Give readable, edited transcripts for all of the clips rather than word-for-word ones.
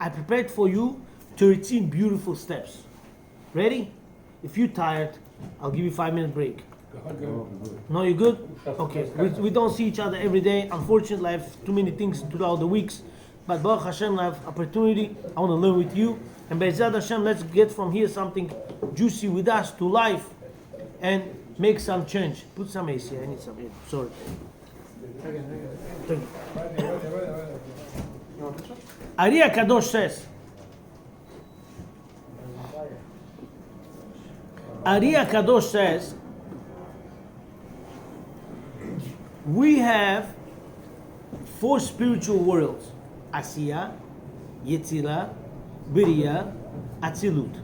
I prepared for you 13 beautiful steps. Ready? If you're tired, I'll give you 5-minute break. No, you good? Okay. We don't see each other every day. Unfortunately, I have too many things throughout the weeks. But Baruch Hashem, I have opportunity. I want to learn with you. And Be'ezrat Hashem, let's get from here something juicy with us to life and make some change. Put some AC. I need some air. Sorry. Thank you. Ari HaKadosh says, Ari HaKadosh says, we have 4 spiritual worlds: Asiya, Yetzirah, Biriya, Atzilut.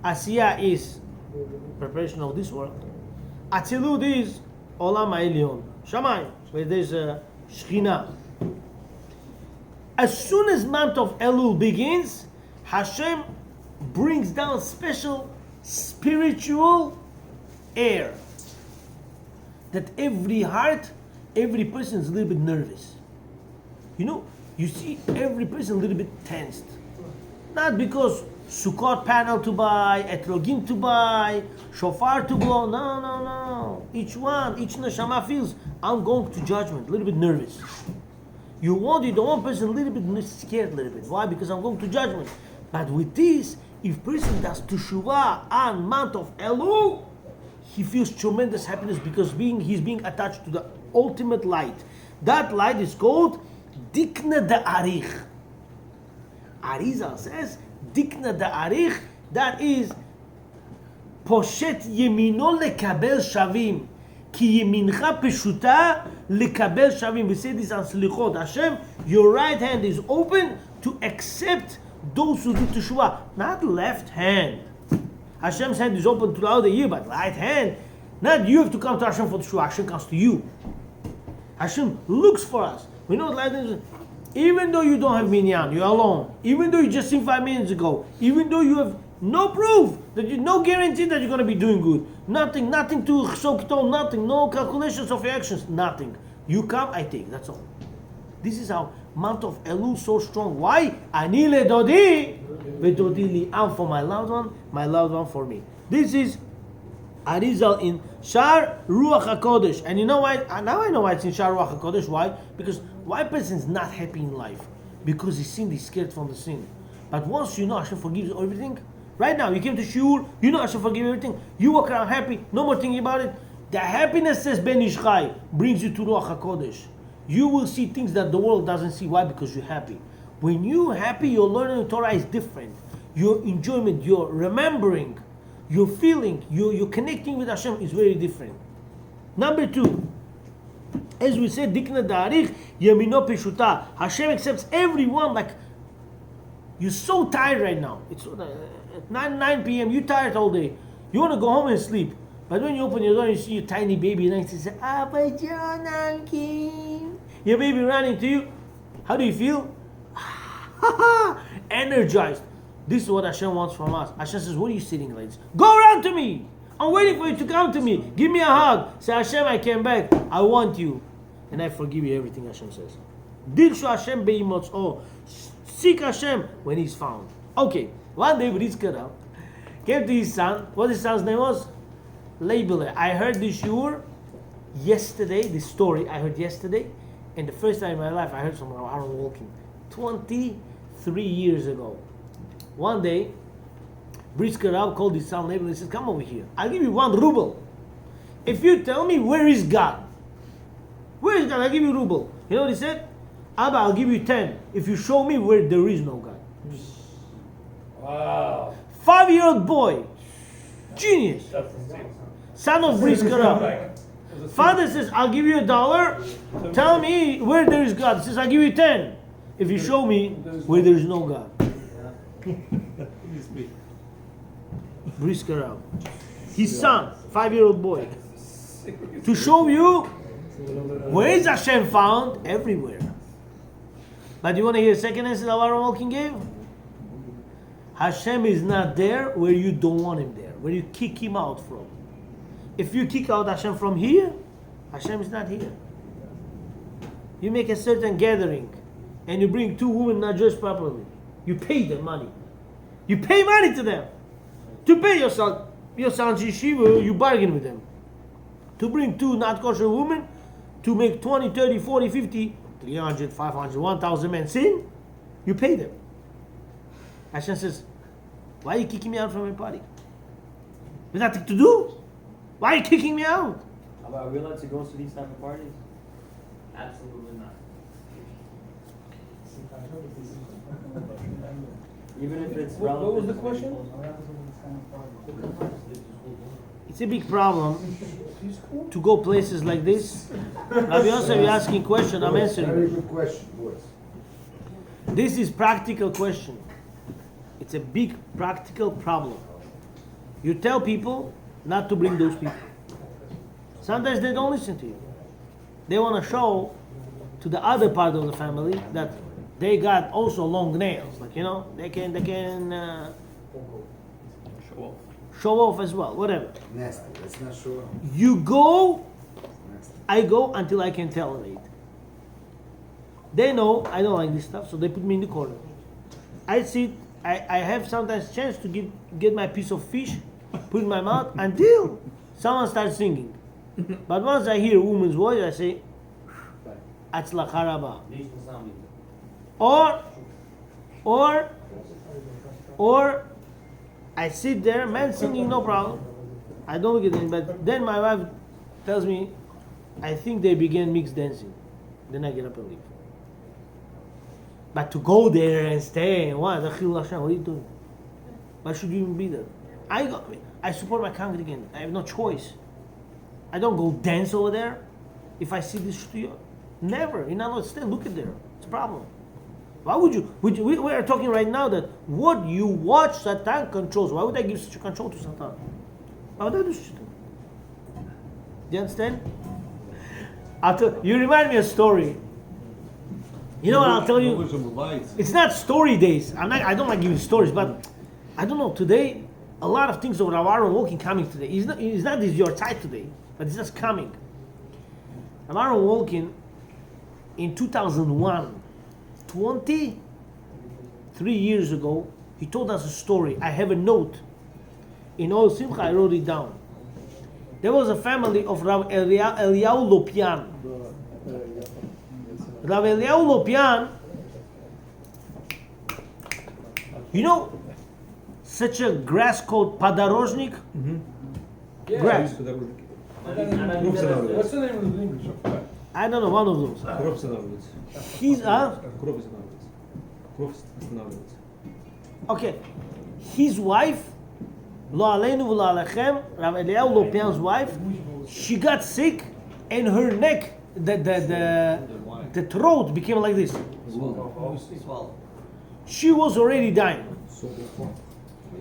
Asiya is preparation of this world. Atzilut is Olam HaElyon, Shamayim, where there's a Shekhinah. As soon as month of Elul begins, Hashem brings down special spiritual air that every heart, every person is a little bit nervous. You see every person a little bit tensed. Not because Sukkot panel to buy, Etrogim to buy, Shofar to blow. No. Each neshama feels, I'm going to judgment, a little bit nervous. You want the one person a little bit scared, a little bit. Why? Because I'm going to judgment. But with this, if person does teshuvah on month of Elul, he feels tremendous happiness because he's being attached to the ultimate light. That light is called Dikna Da'arich. Arizal says, Dikna Da'arich, that is Poshet Yemino lekabel shavim. Ki yemincha peshuta lekabel shavim. We say this on Slichot. Hashem, your right hand is open to accept those who do teshuvah. Not left hand. Hashem's hand is open throughout the year, but right hand, not you have to come to Hashem for teshuvah. Hashem comes to you. Hashem looks for us. We know what right hand is. Even though you don't have minyan, you're alone. Even though you just seen 5 minutes ago. Even though you have no proof, no guarantee that you're going to be doing good. Nothing to chokto, nothing. No calculations of your actions, nothing. You come, I take. That's all. This is how month of Elul so strong. Why? Ani le dodi, vedodi li. I'm for my loved one for me. This is Arizal in Shar Ruach HaKodesh. And you know why? Now I know why it's in Shar Ruach HaKodesh. Why? Because why a person is not happy in life? Because he's sinned, he's scared from the sin. But once you know Hashem forgives everything, right now you came to Shiur, you know Hashem forgives everything, you walk around happy, no more thinking about it. The happiness, says Ben Ish Chai, brings you to Ruach HaKodesh. You will see things that the world doesn't see. Why? Because you're happy. When you're happy, your learning of Torah is different. Your enjoyment, your remembering, your feeling, your connecting with Hashem is very different. Number 2, as we said, Dikna Da'arich, Yamino Peshuta. Hashem accepts everyone. Like, you're so tired right now. It's at 9 p.m., you're tired all day. You want to go home and sleep. But when you open your door and you see your tiny baby and you say, Abba John, I'm king. Your baby running to you. How do you feel? Energized. This is what Hashem wants from us. Hashem says, what are you sitting like this? Go around to me. I'm waiting for you to come to me. Give me a hug. Say, Hashem, I came back. I want you. And I forgive you everything, Hashem says. Dirshu Hashem be'imotzo. Seek Hashem when he's found. Okay. One day, Britzker came to his son. What his son's name was? Label. I heard this shiur yesterday. This story I heard yesterday. And the first time in my life I heard someone Aaron walking. 23 years ago. One day, Britzker called his son Label and he said, come over here. I'll give you 1 ruble. If you tell me where is God. Where is God? I'll give you ruble. You know what he said? Abba, I'll give you 10 if you show me where there is no God. Wow. 5-year-old boy. Genius. Son of Britzker. Father says, I'll give you $1. Tell me where there is God. He says, I'll give you 10 if you show me where there is no God. Britzker. His son, 5-year-old boy. To show you where is Hashem found? Everywhere. But you want to hear a second answer that Aaron Walking gave? Hashem is not there where you don't want him there, where you kick him out from. If you kick out Hashem from here, Hashem is not here. You make a certain gathering and you bring two women not dressed properly, you pay them money. You pay money to them. To pay your son's yeshiva, you bargain with them. To bring two not kosher women, to make 20, 30, 40, 50, 300, 500, 1,000 men sin, you pay them. Hashem says, why are you kicking me out from my party? There's nothing to do. Why are you kicking me out? Are we allowed to go to these type of parties? Absolutely not. Even if it's relevant. What was the question? It's a big problem to go places like this. Rabbi Yosef, you're asking question, I'm answering. Very good question, boys. This is practical question. It's a big practical problem. You tell people not to bring those people. Sometimes they don't listen to you. They want to show to the other part of the family that they got also long nails. Like, they can show off as well, whatever. Nasty, that's not sure. You go, Nasty. I go until I can tolerate. They know I don't like this stuff, so they put me in the corner. I sit, I have sometimes chance to get my piece of fish, put in my mouth until someone starts singing. But once I hear a woman's voice, I say, Atzlacha Rabba. Or I sit there, man singing, no problem. I don't look at it, but then my wife tells me, I think they began mixed dancing. Then I get up and leave. But to go there and stay and what are you doing? Why should you even be there? I support my congregation. I have no choice. I don't go dance over there. If I see this studio, never. You're not allowed to stay. Look at there. It's a problem. Why would you? We are talking right now that what you watch, Satan controls. Why would I give such a control to Satan? Why would I do such a thing? Do you understand? You remind me of a story. You know what I'll tell you? It's not story days. I don't like giving stories, but I don't know. Today, a lot of things of Rav Aaron Wolkin coming today. It's not this your time today, but it's just coming. Rav Aaron Wolkin in 2001, 23 years ago, he told us a story. I have a note. In Oil Simcha, I wrote it down. There was a family of Rav Eliyahu Lopian. Rav Eliyahu Lopian, you know such a grass called Padorozhnik? Mm-hmm. Yeah. Grass. What's the name of the English? I don't know, one of those. He's okay. His wife, Lo Aleinu V'Lo Alechem, Rav Eliyahu Lopian's wife, she got sick and her neck, the throat became like this. She was already dying.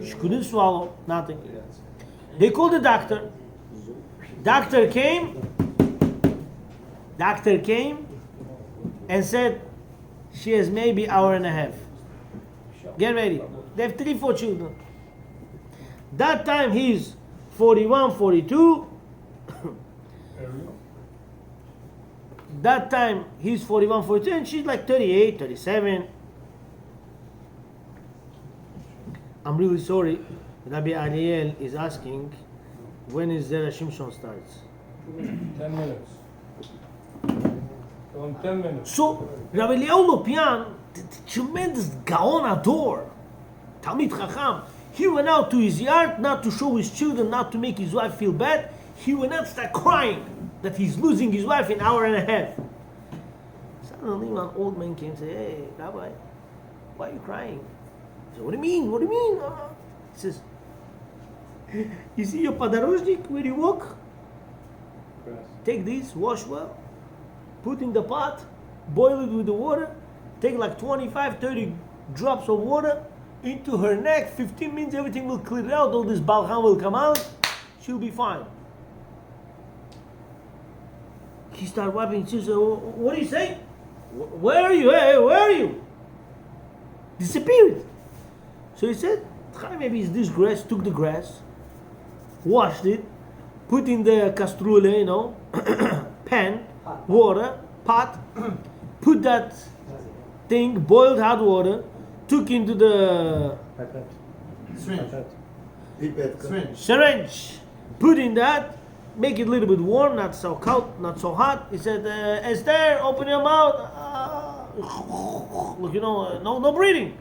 She couldn't swallow, nothing. They called the doctor. Doctor came and said she has maybe hour and a half. Get ready. They have 3-4 children. That time he's 41, 42. That time he's 41, 42 and she's like 38, 37. I'm really sorry. Rabbi Ariel is asking, when is Zera Shimshon starts? 10 minutes. On 10 minutes. So, Rabbi Eliyahu Lopian, the tremendous Gaon Ador, Talmid Chacham, he went out to his yard not to show his children, not to make his wife feel bad. He went out to start crying that he's losing his wife in an hour and a half. Suddenly, one old man came and said, "Hey, Rabbi, why are you crying?" I said, "What do you mean? What do you mean?" He says, "You see your Padorozhnik where you walk? Take this, wash well, put in the pot, boil it with the water, take like 25, 30 drops of water into her neck, 15 minutes, everything will clear out, all this balcham will come out, she'll be fine." He started wiping, she said, "What are you saying? Where are you? Hey, where are you?" Disappeared. So he said, maybe it's this grass, took the grass, washed it, put in the castrule, pan, water, pot, put that thing, boiled hot water, took into the Syringe. Syringe. syringe, put in that, make it a little bit warm, not so cold, not so hot. He said, Esther, open your mouth. Look, no breathing.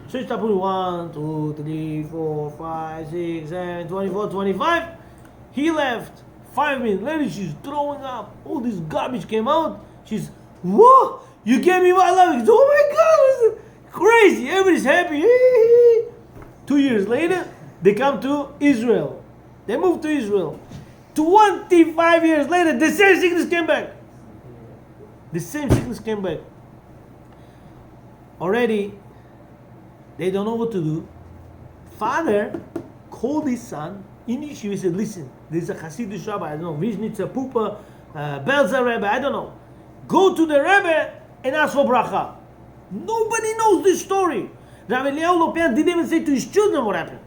So he started putting 1, 2, 3, 4, 5, 6, 7, 24, 25. He left. 5 minutes later, she's throwing up. All this garbage came out. She's, whoa, you gave me my love. Oh my God, this is crazy. Everybody's happy. 2 years later, they come to Israel. They moved to Israel. 25 years later, the same sickness came back. The same sickness came back. Already, they don't know what to do. Father called his son in yeshiva. He said, listen, there's a Hasidic rabbi, I don't know, Vishnitzer, Pupa, Belzer Rebbe, I don't know. Go to the Rebbe and ask for bracha. Nobody knows this story. Rabbi Eliyahu Lopian didn't even say to his children what happened.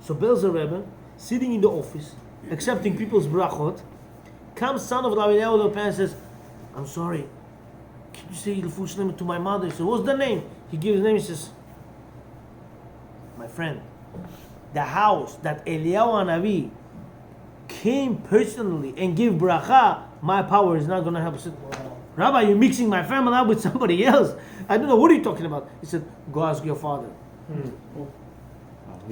So Belzer Rebbe, sitting in the office, accepting people's brachot, comes son of Rabbi Eliyahu Lopian and says, I'm sorry, can you say Ilfush name to my mother? He said, what's the name? He gives his name, he says, my friend, the house that Eliyahu Hanavi came personally and gave bracha, my power is not going to help. He said, Rabbi, you're mixing my family up with somebody else. I don't know, what are you talking about? He said, go ask your father.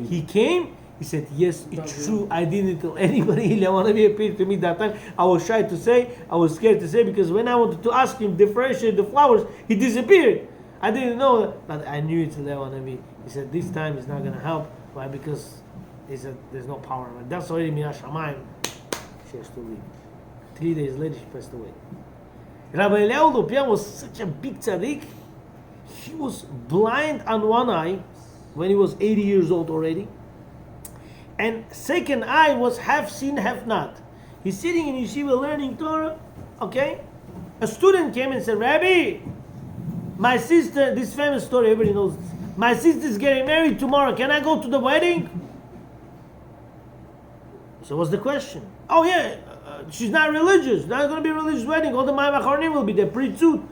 He came, he said, yes, it's true, I didn't tell anybody. Eliyahu Hanavi appeared to me that time. I was shy to say, I was scared to say, because when I wanted to ask him, differentiate the flowers, he disappeared. I didn't know, but I knew it's Eliyahu Hanavi. He said, this time it's not going to help. Why? Because he said, there's no power. But that's already Min HaShamayim. She has to leave. 3 days later, she passed away. Rabbi Eliyahu Lopian was such a big tzaddik. He was blind on one eye when he was 80 years old already. And second eye was half seen, half not. He's sitting in yeshiva learning Torah. Okay? A student came and said, Rabbi, my sister, this famous story, everybody knows this. My sister's getting married tomorrow. Can I go to the wedding? So what's the question? Oh yeah, she's not religious. Not going to be a religious wedding. All the Mayim Achronim will be there, pre-suit.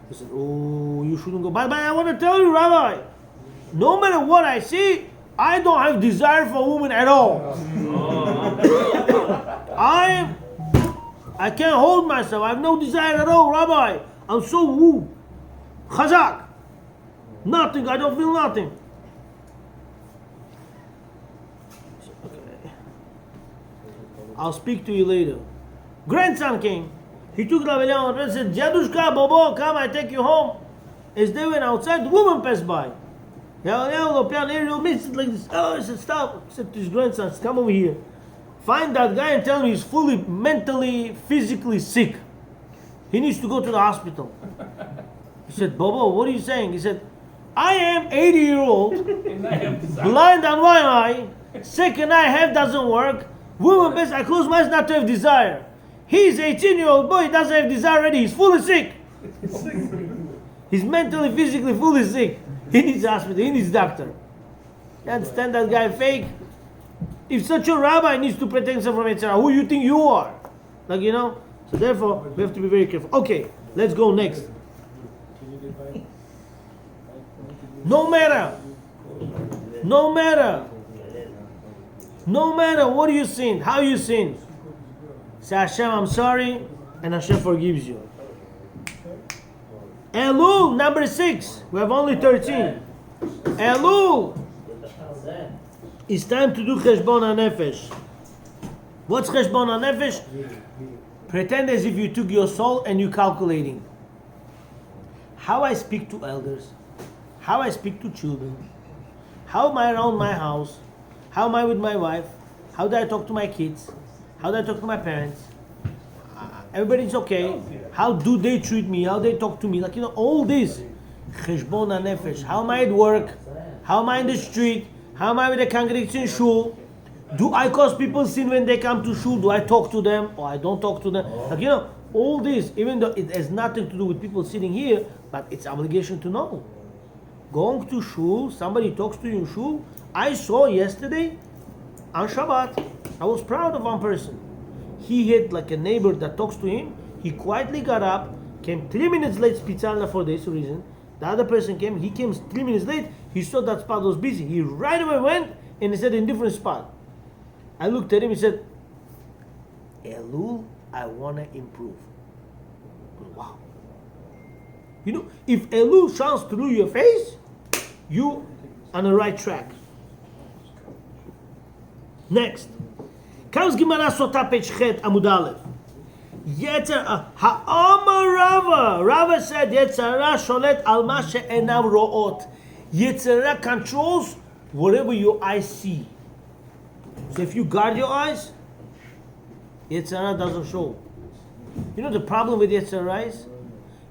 He said, oh, you shouldn't go. But I want to tell you, Rabbi, no matter what I see, I don't have desire for a woman at all. I can't hold myself. I have no desire at all, Rabbi. I'm so woo. Chazak. Nothing. I don't feel nothing. Okay. I'll speak to you later. Grandson came. He took Rabbi Eliyahu and said, Jadushka, Bobo, come, I take you home. As they went outside, the woman passed by. Rabbi Eliyahu Lopian, Ariel missed it like this. Oh, he said, stop. He said to his grandson, come over here. Find that guy and tell him he's fully, mentally, physically sick. He needs to go to the hospital. He said, Bobo, what are you saying? He said, I am 80-year-old, blind on one eye, second eye half doesn't work, woman best, I close my eyes not to have desire. He's 18-year-old boy, he doesn't have desire already, he's fully sick. He's mentally, physically, fully sick. He needs hospital, he needs doctor. You understand that guy fake? If such a rabbi needs to protect himself from Yetzirah, who you think you are? Like, so therefore, we have to be very careful. Okay, let's go next. No matter what you sin, how you sin, say Hashem, I'm sorry, and Hashem forgives you. Elul, number 6. We have only 13. Elul. It's time to do Cheshbon HaNefesh. What's Cheshbon HaNefesh? Pretend as if you took your soul and you're calculating. How I speak to elders, how I speak to children, how am I around my house, how am I with my wife, how do I talk to my kids, how do I talk to my parents, everybody's okay, how do they treat me, how they talk to me, all this. Cheshbon HaNefesh. How am I at work, how am I in the street, how am I with the congregation in shul, do I cause people sin when they come to shul, do I talk to them or I don't talk to them, all this, even though it has nothing to do with people sitting here, but it's obligation to know. Going to shul, somebody talks to you in shul. I saw yesterday on Shabbat, I was proud of one person. He had like a neighbor that talks to him. He quietly got up, came 3 minutes late, Spitzalna for this reason. The other person came, he came 3 minutes late, he saw that spot was busy. He right away went and he said in different spot. I looked at him, he said, Elul, I want to improve. Wow. You know, if Elul shines through your face, you on the right track. Next. Comes Gemara Sota page Chet Amud Aleph. Yetzer Ha'amar Rava. Rava said Yetzirah sholet al ma she'enav ro'ot. Yetzirah controls whatever your eyes see. So if you guard your eyes, Yetzirah doesn't show. You know the problem with Yetzirah is,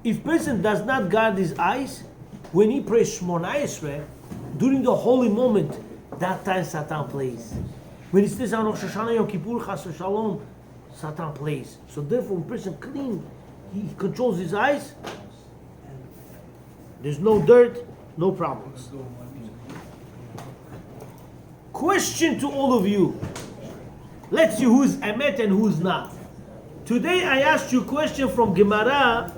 if person does not guard his eyes, when he prays Shmona Esrei, during the holy moment, that time Satan plays. When he says on Rosh Hashanah Yom Kippur Chas Shalom, Satan plays. So therefore, when person clean, he controls his eyes. There's no dirt, no problems. Question to all of you. Let's see who's emet and who's not. Today I asked you a question from Gemara.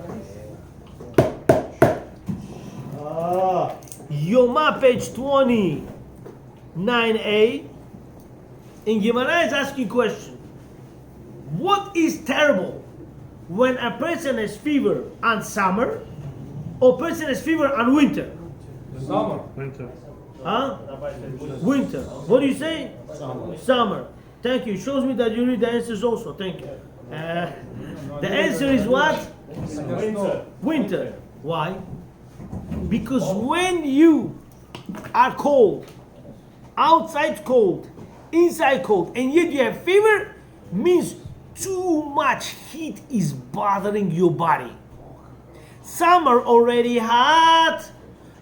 Yoma page 29a. And Gemara is asking a question. What is terrible when a person has fever on summer or person has fever on winter? Summer. Huh? Winter. What do you say? Summer. Thank you. It shows me that you read the answers also. Thank you. The answer is what? Winter. Why? Because when you are cold, outside cold, inside cold, and yet you have fever, means too much heat is bothering your body. Summer already hot,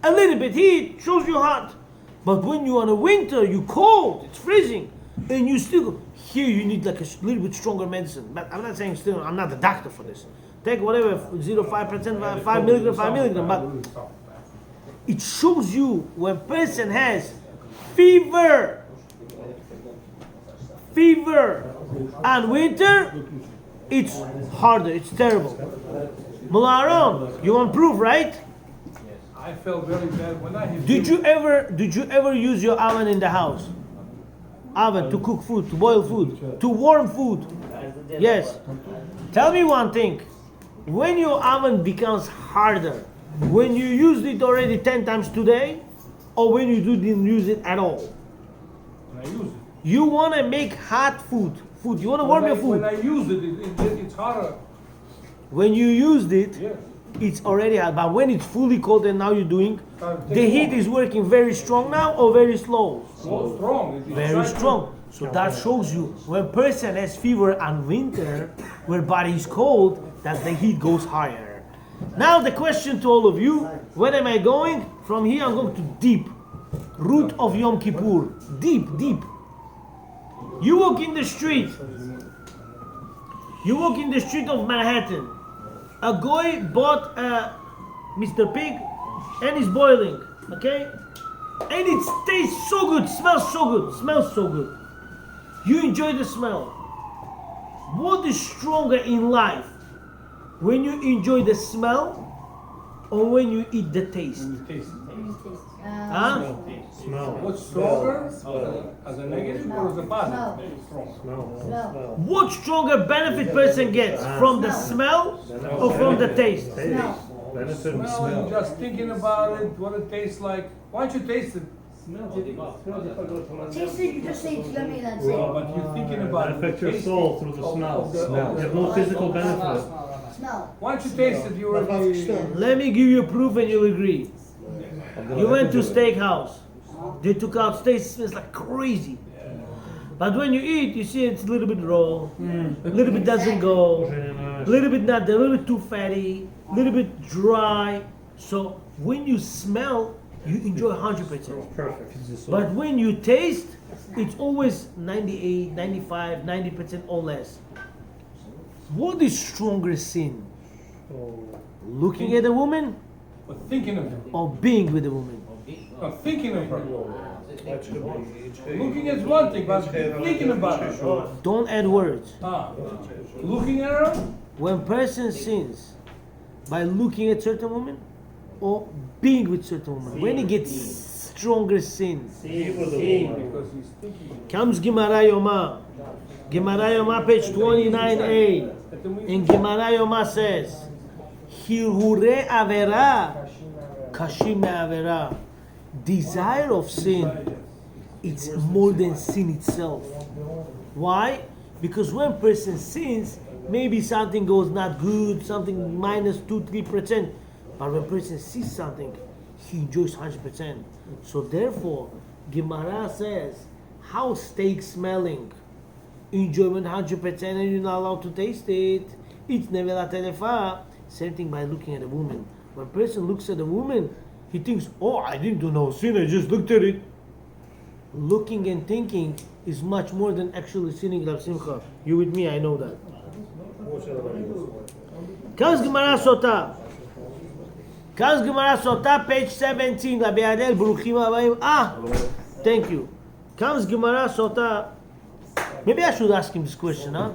a little bit heat shows you hot. But when you're in a winter, you cold, it's freezing, and you still, here you need like a little bit stronger medicine. But I'm not saying still, I'm not the doctor for this. Take whatever, 0.5%, 5 milligram, but it shows you when person has fever and winter, it's harder, it's terrible. Mularon, you want proof, right? I felt very bad when I hit Did you ever use your oven in the house? Oven to cook food, to boil food, to warm food? Yes. Tell me one thing. When your oven becomes harder, when you used it already 10 times today, or when you didn't use it at all? When I use it. You want to make hot food. You want to warm your food. When I use it, it's hotter. When you used it, Yeah. it's already hot. But when it's fully cold and now you're doing, the heat is working very strong now or very slow? So strong. Very strong. So that shows you when person has fever and winter, where body is cold, that the heat goes higher. Now the question to all of you, where am I going? From here I'm going to deep. Root of Yom Kippur. Deep. You walk in the street. You walk in the street of Manhattan. A guy bought a Mr. Pig and is boiling. Okay? And it tastes so good, smells so good. You enjoy the smell. What is stronger in life? When you enjoy the smell or when you eat the taste? When you taste it. Huh? Smell. What's stronger? As a negative or as a positive? Smell. What stronger benefit person gets from the smell or from the taste? Benefit of Smell, smell. you're just thinking about it, what it tastes like. Why don't you taste it? Taste it, you just say it's yummy, that's Well, it. but you're thinking about it. Affect your Taste soul it. through the smell. Of the- You have no physical benefit. Smell. Why don't you taste it? You already. Let me give you proof and you'll agree. You went to steakhouse. They took out steak, it smells like crazy. But when you eat, you see it's a little bit raw, a little bit doesn't go, a little bit not, a little bit too fatty, a little bit dry. So when you smell, you enjoy 100%. Perfect. But when you taste, it's always 98, 95, 90% or less. What is stronger sin? Looking at a woman But thinking of her. or being with a woman? No, thinking of her. Looking is one thing, but thinking about her. Don't add words. Looking at her? When person sins by looking at certain women or being with certain women? When he gets stronger sin. Because he's thinking. Comes Gemara Yoma. Gemara Yoma, page 29a. And Gemara Yoma says, Hirhure avera, kashim avera. Desire of sin, it's more than sin itself. Why? Because when person sins, maybe something goes not good, something minus 2-3%. But when person sees something, he enjoys 100%. So therefore, Gemara says, how steak smelling? Enjoyment 100% and you're not allowed to taste it. It's nevela telefa. Same thing by looking at a woman. When a person looks at a woman, he thinks, oh, I didn't do no sin, I just looked at it. Looking and thinking is much more than actually sinning, Rav Simcha. You with me, I know that. Comes Gemara Sota. Comes Gemara Sota, page 17. Rabbi Adel, Baruchim Abayim. Thank you. Comes Gemara Sota. Maybe I should ask him this question, huh?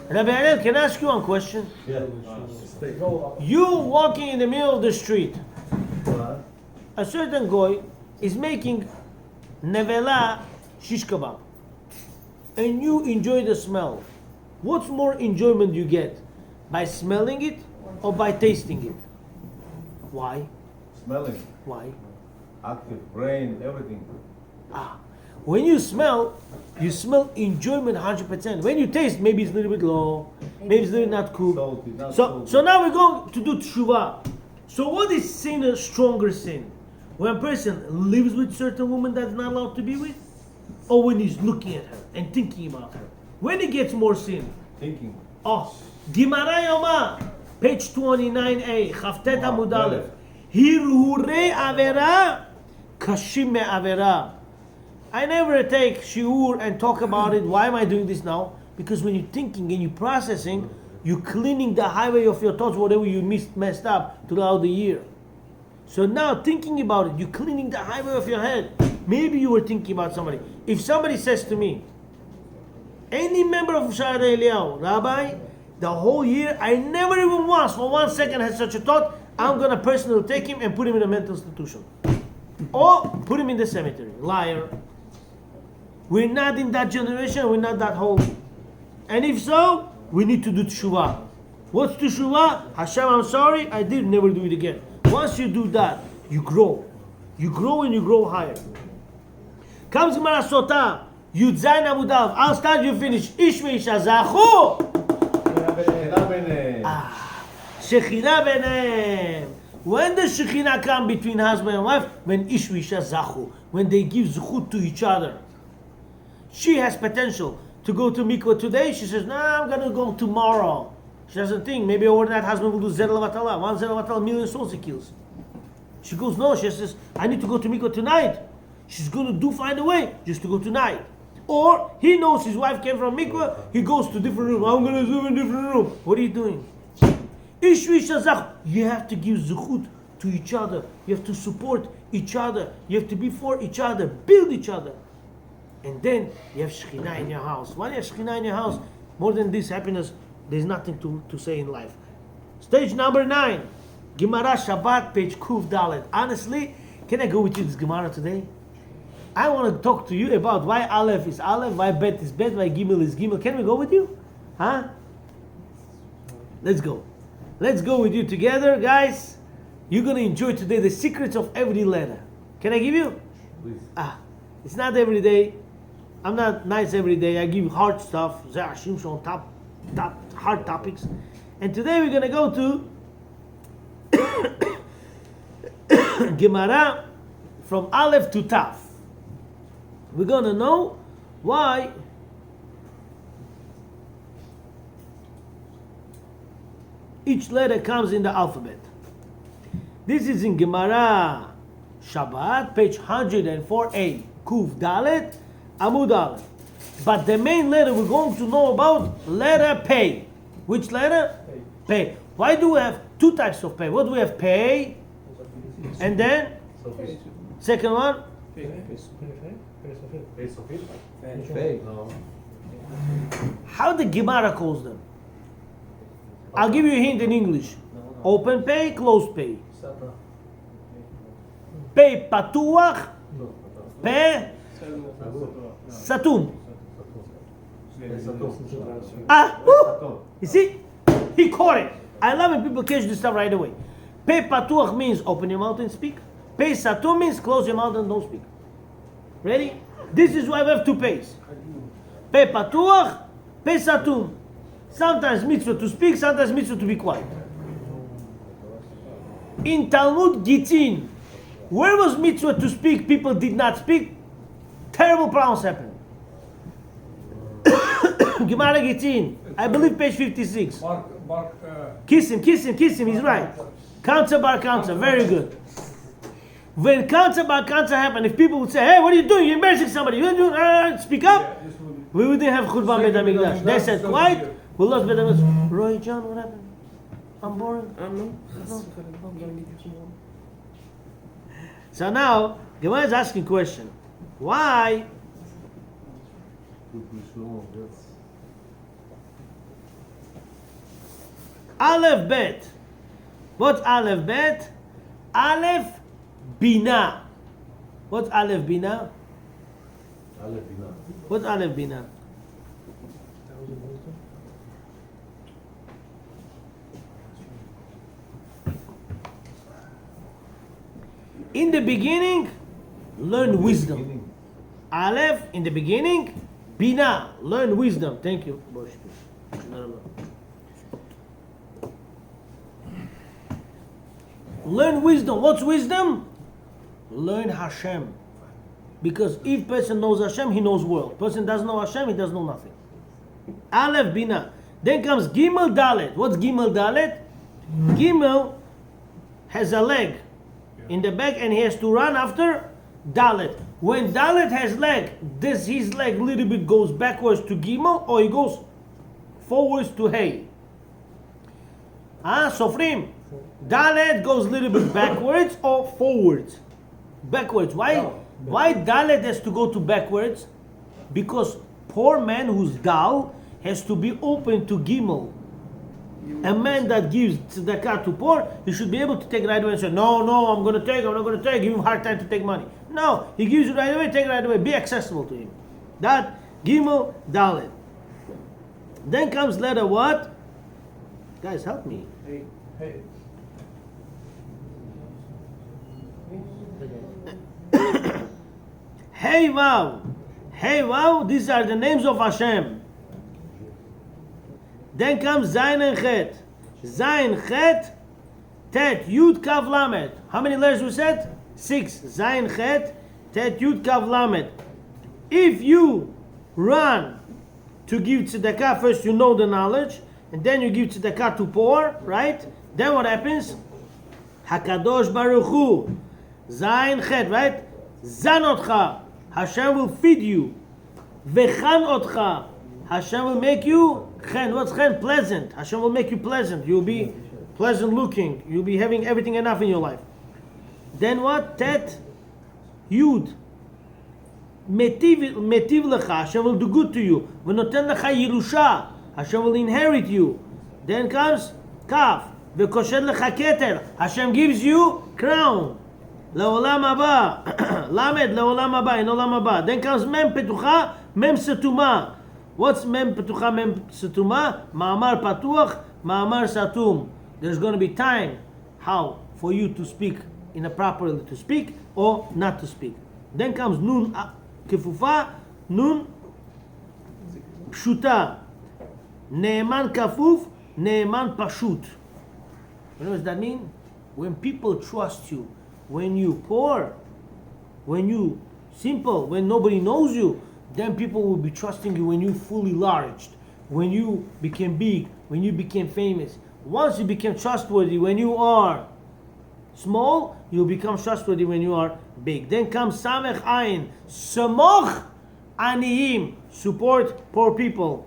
Rabbi Adel, can I ask you one question? You walking in the middle of the street. A certain guy is making nevela shish kebab, and you enjoy the smell. What's more enjoyment you get? By smelling it or by tasting it? Why? Smelling, Why? active, brain, everything. When you smell enjoyment 100%. When you taste, maybe it's a little bit low, maybe it's a little not cooked. Salty, not So now we're going to do tshuva. So what is sin a stronger sin? When a person lives with certain woman that's not allowed to be with, or when he's looking at her and thinking about her? When he gets more sin? Thinking. Oh, Gemara Yoma, page 29a, Chavtet Amud Aleph. Hirhure avera, kashim me avera. I never take shiur and talk about it. Why am I doing this now? Because when you're thinking and you're processing, you're cleaning the highway of your thoughts, whatever you messed up throughout the year. So now thinking about it, you're cleaning the highway of your head. Maybe you were thinking about somebody. If somebody says to me, any member of Sha'arei Eliyahu, Rabbi, the whole year, I never even once for 1 second had such a thought, I'm going to personally take him and put him in a mental institution. Or put him in the cemetery. Liar. We're not in that generation, we're not that holy. And if so, we need to do teshuvah. What's teshuvah? Hashem, I'm sorry, I did never do it again. Once you do that, you grow. You grow and you grow higher. Comes Gemara Sota, Yud Zayin Amud Aleph. I'll start, you finish. Ish ve'isha zachu. Shechina benehem. When does Shechina come between husband and wife? When Ish ve'isha zachu. When they give zuchut to each other. She has potential to go to mikvah today. She says, nah, I'm going to go tomorrow. She doesn't think, maybe over that husband will do zera levatala. 1 zera levatala, 1,000,000 souls he kills. She goes, no, she says, I need to go to mikvah tonight. She's going to find a way just to go tonight. Or he knows his wife came from mikvah, he goes to different room. I'm going to live in different room. What are you doing? You have to give zuchut to each other. You have to support each other. You have to be for each other. Build each other. And then you have Shekhinah in your house. When you have Shekhinah in your house, more than this happiness, there's nothing to say in life. Stage number 9. Gemara Shabbat, page Kuf Dalet. Honestly, can I go with you this Gemara today? I want to talk to you about why Aleph is Aleph, why Bet is Bet, why Gimel is Gimel. Can we go with you? Huh? Let's go. Let's go with you together, guys. You're going to enjoy today the secrets of every letter. Can I give you? Please. It's not every day. I'm not nice every day. I give hard stuff. Top hard topics. And today we're going to go to Gemara from Aleph to Taf. We're going to know why each letter comes in the alphabet. This is in Gemara Shabbat, page 104a, Kuf Dalet, Amud Aleph. But the main letter we're going to know about, letter Pei. Which letter? Pei. Why do we have 2 types of Pei? What do we have? Pei, and then second one? How the Gemara calls them? I'll give you a hint in English. Open pay, close pay. Pay patuach, pay satum. You see? He caught it. I love when people catch this stuff right away. Pay patuach means open your mouth and speak. Pay satum means close your mouth and don't speak. Ready? This is why we have two pays. Pay patuach, pay satum. Sometimes mitzvah to speak, sometimes mitzvah to be quiet. In Talmud Gittin, where was mitzvah to speak, people did not speak, terrible problems happened. Gemara Gittin, I believe page 56. Kiss him, he's right. Kansa bar kansa, very good. When kansa bar kansa happened, if people would say, hey, what are you doing? You're embarrassing somebody. You don't speak up. We wouldn't have Churban Beit HaMikdash. They said, quiet. We lost Beit HaMikdash. Roy John, what happened? I'm boring. So now, Gemara is asking a question. Why? Aleph Bet. What's Aleph Bet? Aleph Bina. What's Aleph Bina? What's Aleph Bina? In the beginning, learn wisdom. Aleph, in the beginning, Bina, learn wisdom. Thank you. Learn wisdom. What's wisdom? Learn Hashem. Because if person knows Hashem, he knows world. Person doesn't know Hashem, he doesn't know nothing. Aleph, Bina. Then comes Gimel, Dalet. What's Gimel, Dalet? Gimel has a leg in the back and he has to run after Dalet. When Dalet has leg, his leg little bit goes backwards to Gimel or he goes forwards to Hey. Sofrim. Dalet goes a little bit backwards or forwards. Backwards. Why Dalet has to go to backwards? Because poor man who's Dal has to be open to Gimel. A man that gives tzedakah to poor, he should be able to take right away and say, no, I'm not going to take, give him a hard time to take money. No, he gives you right away, take right away, be accessible to him. That, Gimel, Dalet. Then comes letter what? Guys, help me. Hey. Hey Vav, these are the names of Hashem. Then comes Zayin and Chet. Zayin, Chet, Tet, Yud, Kav, Lamed. How many letters we said? 6. Zayin, Chet, Tet, Yud, Kav, Lamed. If you run to give tzedakah, first you know the knowledge, and then you give tzedakah to poor, right? Then what happens? Hakadosh Baruch Hu, Zayin, Chet, right? Zan otcha, Hashem will feed you. Vechan otcha, Hashem will make you chen. What's chen? Pleasant. Hashem will make you pleasant. You'll be pleasant looking. You'll be having everything enough in your life. Then what? Tet, Yud. Metiv lecha. Hashem will do good to you. V'noten lecha Yerusha. Hashem will inherit you. Then comes Kaf. V'kosher lecha keter. Hashem gives you crown. Le'olam haba. Lamed le'olam haba. In olam haba. Then comes Mem petucha, Mem setuma. What's Mem petucha, Mem setuma? Ma'amar patuach, Ma'amar satum. There's going to be time how for you to speak in a properly to speak or not to speak. Then comes Nun kefufa, Nun pshuta. Ne'eman kafuf, Ne'eman pashut. You know what that mean? When people trust you, when you poor, when you simple, when nobody knows you, then people will be trusting you when you fully larged, when you became big, when you became famous. Once you became trustworthy when you are small, you'll become trustworthy when you are big. Then comes Samech Ayin, Samoch Aniyim, support poor people.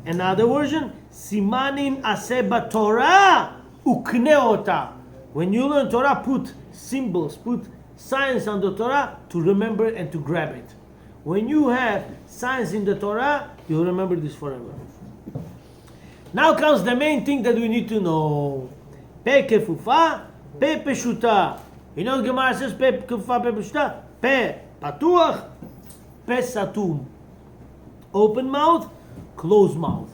Another version, Simanin Aseh Torah Ukne Ota. When you learn Torah, put symbols, put signs on the Torah to remember and to grab it. When you have signs in the Torah, you'll remember this forever. Now comes the main thing that we need to know. Pe kefufa, pe peshuta. You know the Gemara says pe kefufa, pe peshuta. Pe patuach, pe satum. Open mouth, closed mouth.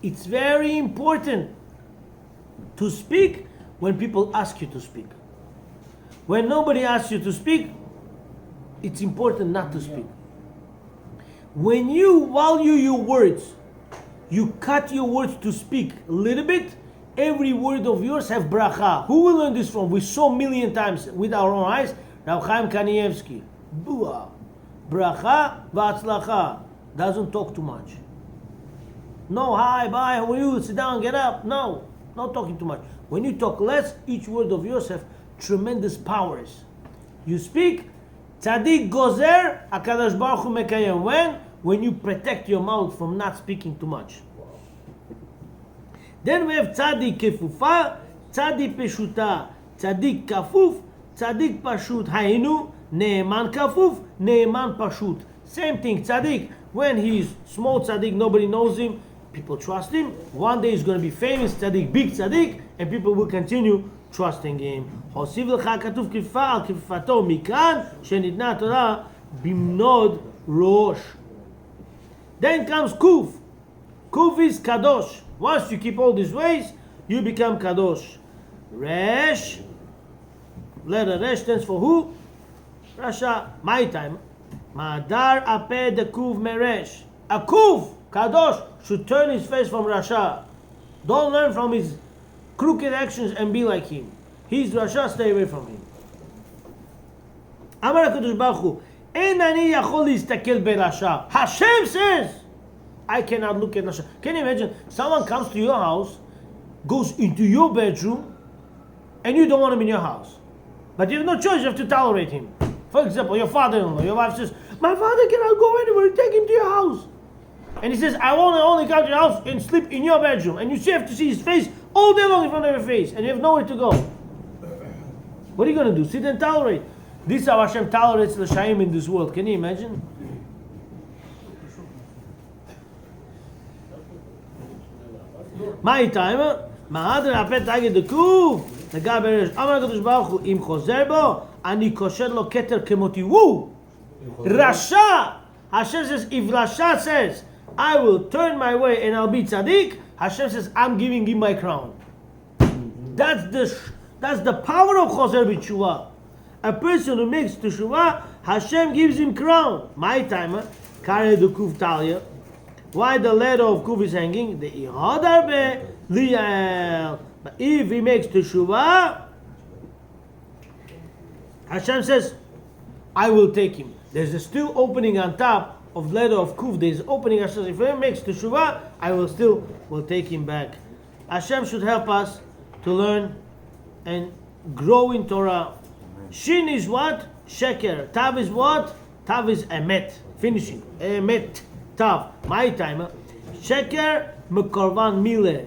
It's very important to speak when people ask you to speak. When nobody asks you to speak, it's important not to speak. When you value your words, you cut your words to speak a little bit, every word of yours have bracha. Who will learn this from? We saw a million times with our own eyes. Rav Chaim Kanievsky. Bua. Bracha v'atzlacha. Doesn't talk too much. No, hi, bye, how are you? Sit down, get up. No, not talking too much. When you talk less, each word of yours have tremendous powers. You speak, tzaddik gozer, HaKadosh Baruch Hu mekayem. When you protect your mouth from not speaking too much. Then we have tzaddik kefufa, tzaddik peshuta, tzaddik kafuf, tzaddik pashut. Hainu, ne'eman kafuf, ne'eman pashut. Same thing, tzaddik. When he's small tzaddik, nobody knows him, people trust him. One day he's going to be famous tzaddik, big tzaddik, and people will continue trusting him. הוסיף לך כתוב כפיפה על כפיפתו מכאן שניתנה התורה במנוד ראש. Then comes kuf. Kuf is kadosh. Once you keep all these ways, you become kadosh. Resh. Letter Resh stands for who? Rasha. My time. Madar ape de kuv meresh. A kuv, kadosh, should turn his face from Rasha. Don't learn from his crooked actions and be like him. He's Rasha, stay away from him. Amar HaKadosh Baruch Hu, En ani yachol listakel berasha. Hashem says, I cannot look at Rasha. Can you imagine? Someone comes to your house, goes into your bedroom, and you don't want him in your house. But you have no choice, you have to tolerate him. For example, your father-in-law, your wife says, my father cannot go anywhere, take him to your house. And he says, I want to only come to your house and sleep in your bedroom. And you have to see his face all day long in front of your face, and you have nowhere to go. What are you going to do? Sit and tolerate. This is how Hashem tolerates the Shaim in this world. Can you imagine? My time, Mahadr Apet Aged the Kuf, the Gaber Amar Kadosh Baruch Hu, Im Choser Bo, Ani Kosher Lo Keter Kemoti. Woo! Rasha! Hashem says, if Rasha says, I will turn my way and I'll be tzaddik, Hashem says, I'm giving him my crown. That's the power of Choser B'Teshuvah. A person who makes Teshuvah, Hashem gives him crown. My time, Kare the Kuf Talia. Why the letter of Kuf is hanging? The Ihadar Be Liyael. But if he makes Teshuvah, Hashem says, I will take him. There's a still opening on top of letter of Kuf. There's opening. Hashem says, if he makes Teshuvah, I will take him back. Hashem should help us to learn and grow in Torah. Shin is what? Sheker. Tav is what? Tav is emet. Finishing. Emet. Tav. My time. Sheker mekorvan mile.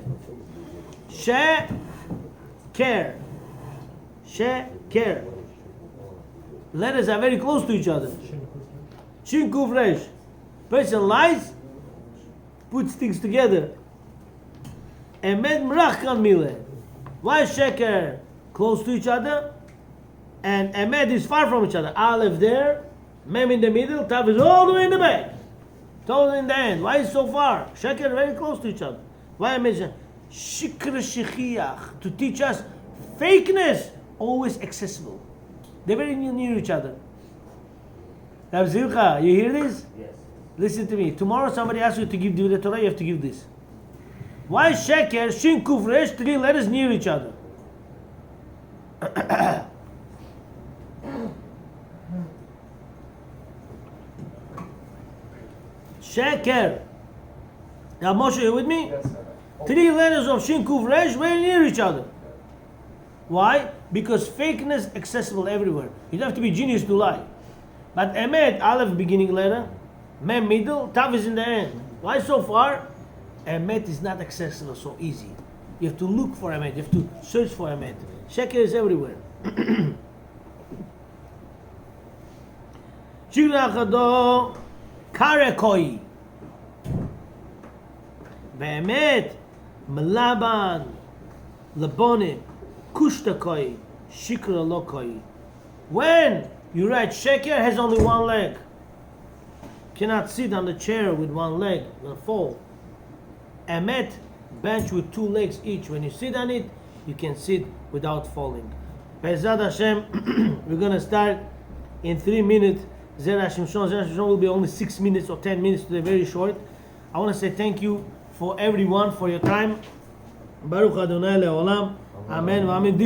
Sheker. Sheker. Letters are very close to each other. Shin kuf resh. Person lies, puts things together. Emet mrachkan mile. Why is sheker close to each other? And emet is far from each other. Aleph there, mem in the middle, tav is all the way in the back. Totally in the end. Why is so far? Sheker very close to each other. Why I mention shikr shechiach, to teach us fakeness always accessible. They're very near each other. Rav Zilcha, you hear this? Yes. Listen to me. Tomorrow somebody asks you to give the Torah, you have to give this. Why sheker, shin kuf resh, 3 letters near each other? Sheker. Now Moshe, you with me? Yes, sir. 3 letters of shin kuf resh very near each other. Why? Because fakeness accessible everywhere. You don't have to be genius to lie. But emet, aleph beginning letter, mem middle, tav is in the end. Why so far? Emet is not accessible so easy. You have to look for emet. You have to search for emet. Sheker is everywhere. Shirachado karekoi. Be'emet Melaban, Labone, Kushtakoi, Shikra Lokoi. When you write Sheker has only one leg. Cannot sit on the chair with one leg, not fall. Emet, bench with two legs each. When you sit on it, you can sit without falling. Be'ezrat Hashem, we're gonna start in 3 minutes. Zera Shimshon will be only 6 minutes or 10 minutes today, very short. I want to say thank you for everyone for your time. Baruch Adonai Le'olam. Amen. Amen.